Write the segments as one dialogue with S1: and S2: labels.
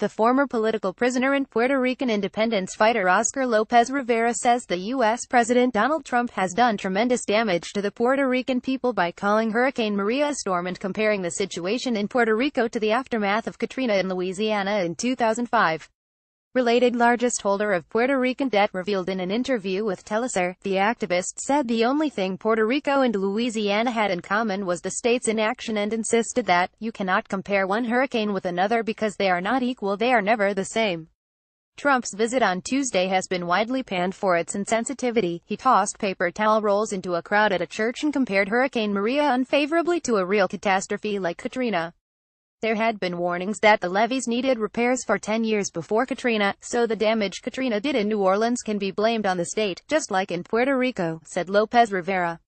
S1: The former political prisoner and Puerto Rican independence fighter Oscar Lopez Rivera says the U.S. President Donald Trump has done tremendous damage to the Puerto Rican people by calling Hurricane Maria a storm and comparing the situation in Puerto Rico to the aftermath of Katrina in Louisiana in 2005. Related largest holder of Puerto Rican debt revealed in an interview with Telesur, the activist said the only thing Puerto Rico and Louisiana had in common was the state's inaction and insisted that, you cannot compare one hurricane with another because they are not equal, they are never the same. Trump's visit on Tuesday has been widely panned for its insensitivity. He tossed paper towel rolls into a crowd at a church and compared Hurricane Maria unfavorably to a real catastrophe like Katrina. There had been warnings that the levees needed repairs for 10 years before Katrina, so the damage Katrina did in New Orleans can be blamed on the state, just like in Puerto Rico, said Lopez Rivera.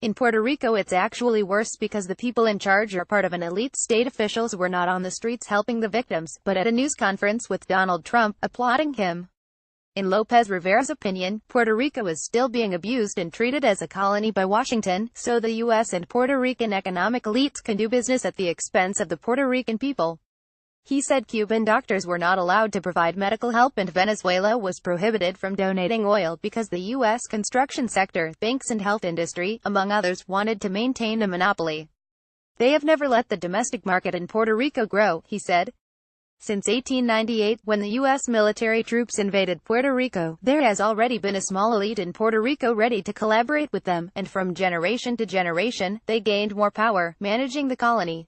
S1: In Puerto Rico it's actually worse because the people in charge are part of an elite. State officials were not on the streets helping the victims, but at a news conference with Donald Trump, applauding him. In Lopez Rivera's opinion, Puerto Rico is still being abused and treated as a colony by Washington, so the U.S. and Puerto Rican economic elites can do business at the expense of the Puerto Rican people. He said Cuban doctors were not allowed to provide medical help and Venezuela was prohibited from donating oil because the U.S. construction sector, banks and health industry, among others, wanted to maintain a monopoly. They have never let the domestic market in Puerto Rico grow, he said. Since 1898, when the U.S. military troops invaded Puerto Rico, there has already been a small elite in Puerto Rico ready to collaborate with them, and from generation to generation, they gained more power, managing the colony.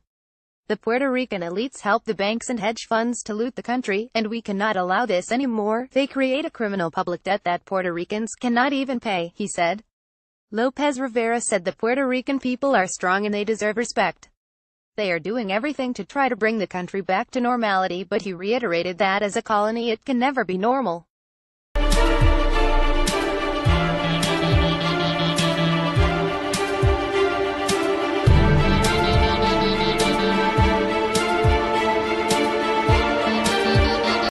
S1: The Puerto Rican elites help the banks and hedge funds to loot the country, and we cannot allow this anymore. They create a criminal public debt that Puerto Ricans cannot even pay, he said. Lopez Rivera said the Puerto Rican people are strong and they deserve respect. They are doing everything to try to bring the country back to normality, but he reiterated that as a colony it can never be normal.